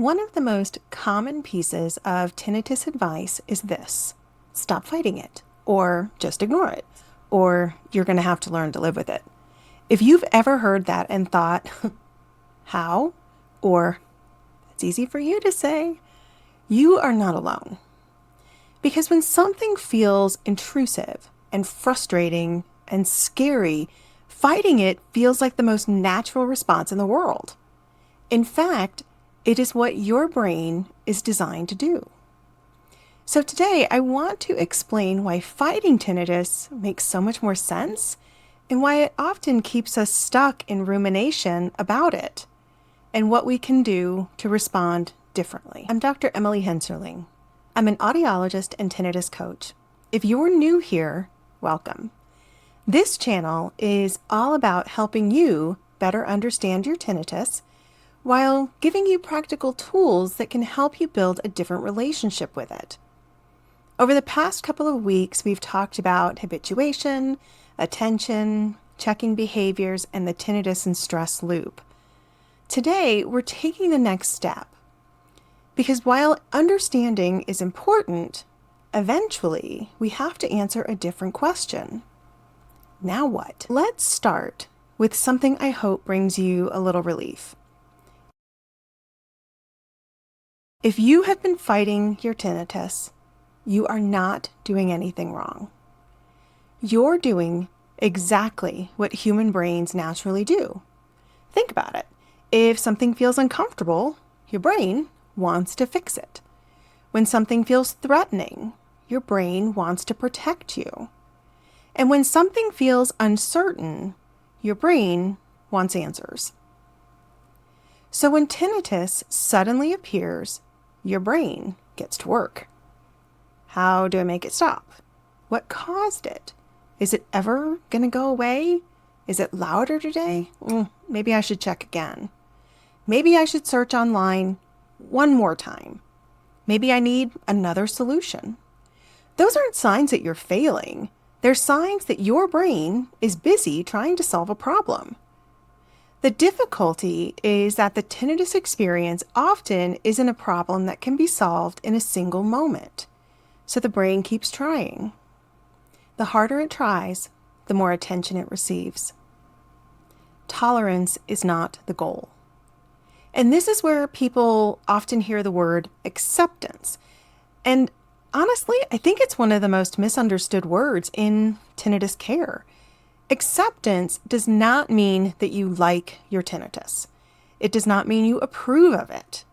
One of the most common pieces of tinnitus advice is this: stop fighting it, or just ignore it, or you're going to have to learn to live with it. If you've ever heard that and thought, how? Or it's easy for you to say, you are not alone. Because when something feels intrusive and frustrating and scary, fighting it feels like the most natural response in the world. In fact, it is what your brain is designed to do. So today, I want to explain why fighting tinnitus makes so much more sense and why it often keeps us stuck in rumination about it, and what we can do to respond differently. I'm Dr. Emily Henserling. I'm an audiologist and tinnitus coach. If you're new here, welcome. This channel is all about helping you better understand your tinnitus while giving you practical tools that can help you build a different relationship with it. Over the past couple of weeks, we've talked about habituation, attention, checking behaviors, and the tinnitus and stress loop. Today, we're taking the next step, because while understanding is important, eventually we have to answer a different question. Now what? Let's start with something I hope brings you a little relief. If you have been fighting your tinnitus, you are not doing anything wrong. You're doing exactly what human brains naturally do. Think about it. If something feels uncomfortable, your brain wants to fix it. When something feels threatening, your brain wants to protect you. And when something feels uncertain, your brain wants answers. So when tinnitus suddenly appears, your brain gets to work. How do I make it stop? What caused it? Is it ever going to go away? Is it louder today? Maybe I should check again. Maybe I should search online one more time. Maybe I need another solution. Those aren't signs that you're failing. They're signs that your brain is busy trying to solve a problem. The difficulty is that the tinnitus experience often isn't a problem that can be solved in a single moment. So the brain keeps trying. The harder it tries, the more attention it receives. Tolerance is not the goal. And this is where people often hear the word acceptance. And honestly, I think it's one of the most misunderstood words in tinnitus care. Acceptance does not mean that you like your tinnitus. It does not mean you approve of it.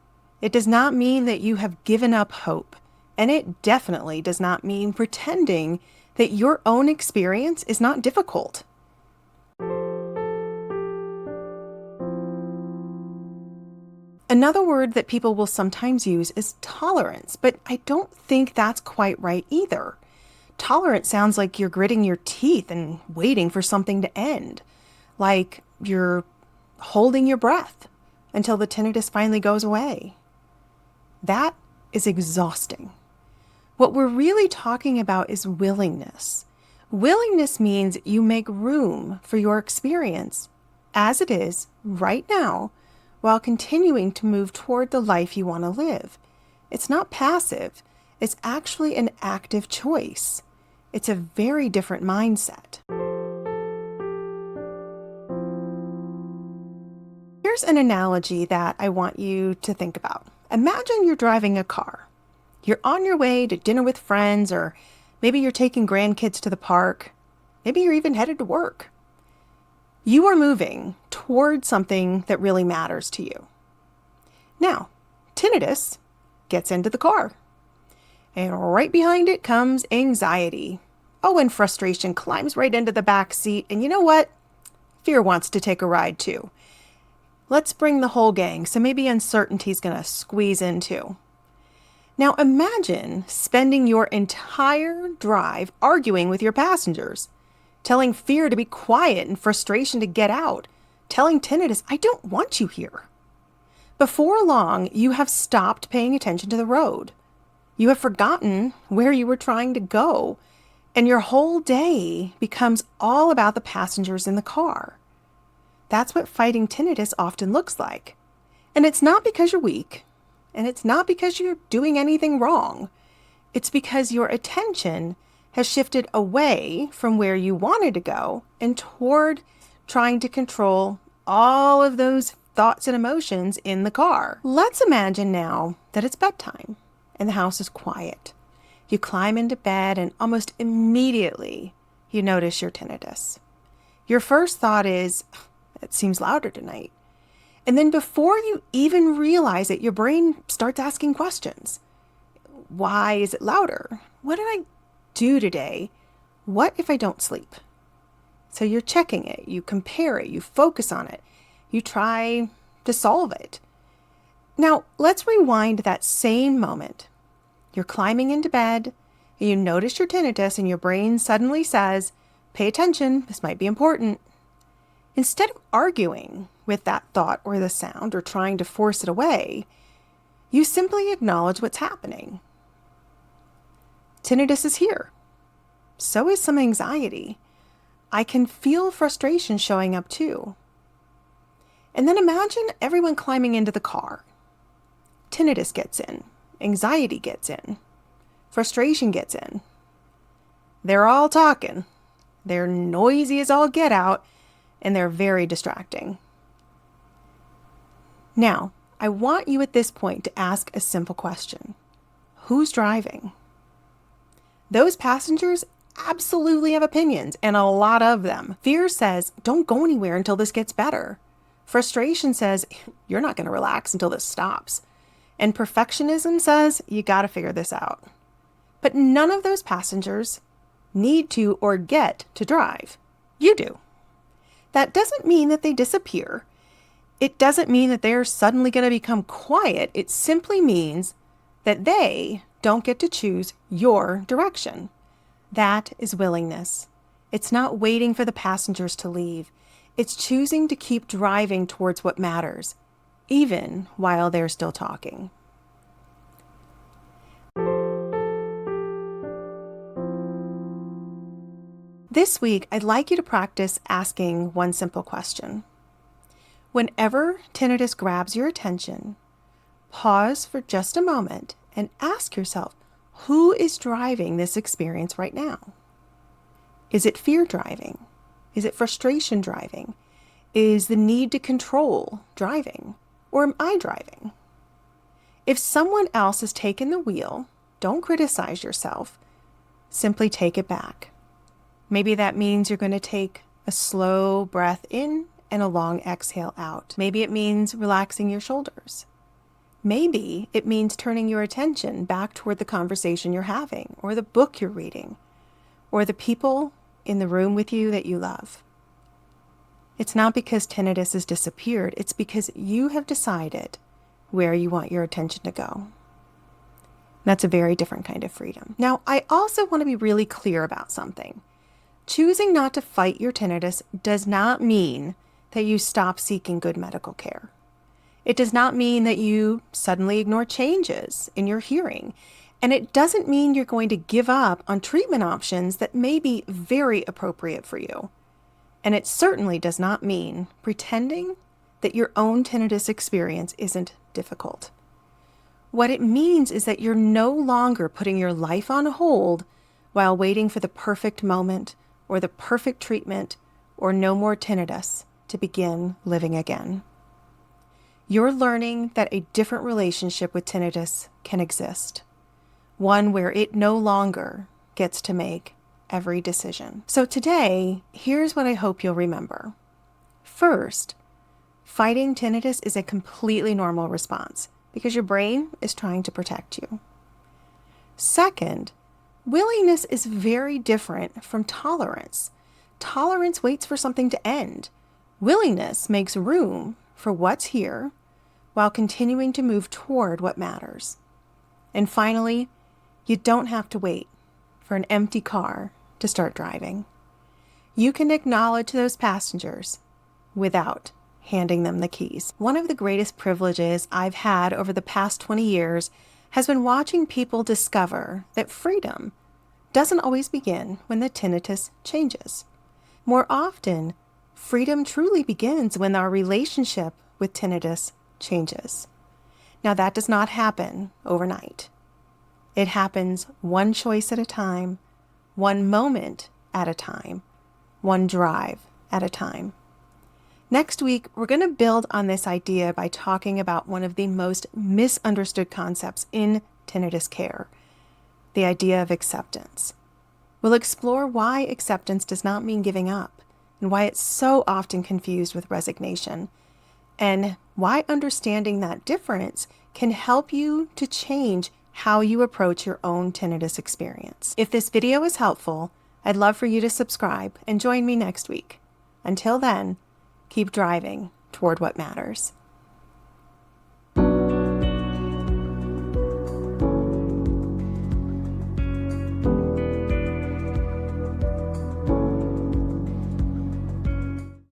It does not mean that you have given up hope. And it definitely does not mean pretending that your own experience is not difficult. Another word that people will sometimes use is tolerance, but I don't think that's quite right either. Tolerance sounds like you're gritting your teeth and waiting for something to end, like you're holding your breath until the tinnitus finally goes away. That is exhausting. What we're really talking about is willingness. Willingness means you make room for your experience as it is right now while continuing to move toward the life you want to live. It's not passive. It's actually an active choice. It's a very different mindset. Here's an analogy that I want you to think about. Imagine you're driving a car. You're on your way to dinner with friends, or maybe you're taking grandkids to the park. Maybe you're even headed to work. You are moving toward something that really matters to you. Now, tinnitus gets into the car. And right behind it comes anxiety. Oh, and frustration climbs right into the back seat. And you know what? Fear wants to take a ride too. Let's bring the whole gang, so maybe uncertainty's going to squeeze in too. Now imagine spending your entire drive arguing with your passengers, telling fear to be quiet and frustration to get out, telling tinnitus, I don't want you here. Before long, you have stopped paying attention to the road. You have forgotten where you were trying to go, and your whole day becomes all about the passengers in the car. That's what fighting tinnitus often looks like. And it's not because you're weak. And it's not because you're doing anything wrong. It's because your attention has shifted away from where you wanted to go and toward trying to control all of those thoughts and emotions in the car. Let's imagine now that it's bedtime and the house is quiet. You climb into bed and almost immediately you notice your tinnitus. Your first thought is, it seems louder tonight. And then before you even realize it, your brain starts asking questions. Why is it louder? What did I do today? What if I don't sleep? So you're checking it, you compare it, you focus on it, you try to solve it. Now, let's rewind that same moment. You're climbing into bed, and you notice your tinnitus, and your brain suddenly says, pay attention, this might be important. Instead of arguing with that thought or the sound or trying to force it away, you simply acknowledge what's happening. Tinnitus is here. So is some anxiety. I can feel frustration showing up too. And then imagine everyone climbing into the car. Tinnitus gets in. Anxiety gets in. Frustration gets in. They're all talking. They're noisy as all get out, and they're very distracting. Now, I want you at this point to ask a simple question. Who's driving? Those passengers absolutely have opinions, and a lot of them. Fear says, don't go anywhere until this gets better. Frustration says, you're not going to relax until this stops. And perfectionism says, you got to figure this out. But none of those passengers need to or get to drive. You do. That doesn't mean that they disappear. It doesn't mean that they're suddenly going to become quiet. It simply means that they don't get to choose your direction. That is willingness. It's not waiting for the passengers to leave. It's choosing to keep driving towards what matters, even while they're still talking. This week, I'd like you to practice asking one simple question. Whenever tinnitus grabs your attention, pause for just a moment and ask yourself, who is driving this experience right now? Is it fear driving? Is it frustration driving? Is the need to control driving? Or am I driving? If someone else has taken the wheel, don't criticize yourself. Simply take it back. Maybe that means you're going to take a slow breath in and a long exhale out. Maybe it means relaxing your shoulders. Maybe it means turning your attention back toward the conversation you're having, or the book you're reading, or the people in the room with you that you love. It's not because tinnitus has disappeared, it's because you have decided where you want your attention to go. That's a very different kind of freedom. Now, I also want to be really clear about something. Choosing not to fight your tinnitus does not mean that you stop seeking good medical care. It does not mean that you suddenly ignore changes in your hearing. And it doesn't mean you're going to give up on treatment options that may be very appropriate for you. And it certainly does not mean pretending that your own tinnitus experience isn't difficult. What it means is that you're no longer putting your life on hold while waiting for the perfect moment or the perfect treatment or no more tinnitus to begin living again. You're learning that a different relationship with tinnitus can exist, one where it no longer gets to make every decision. So today, here's what I hope you'll remember. First, fighting tinnitus is a completely normal response because your brain is trying to protect you. Second, willingness is very different from tolerance. Tolerance waits for something to end. Willingness makes room for what's here while continuing to move toward what matters. And finally, you don't have to wait for an empty car to start driving. You can acknowledge those passengers without handing them the keys. One of the greatest privileges I've had over the past 20 years has been watching people discover that freedom doesn't always begin when the tinnitus changes. More often, freedom truly begins when our relationship with tinnitus changes. Now, that does not happen overnight. It happens one choice at a time, one moment at a time, one drive at a time. Next week, we're going to build on this idea by talking about one of the most misunderstood concepts in tinnitus care, the idea of acceptance. We'll explore why acceptance does not mean giving up, and why it's so often confused with resignation, and why understanding that difference can help you to change how you approach your own tinnitus experience. If this video is helpful, I'd love for you to subscribe and join me next week. Until then, keep driving toward what matters.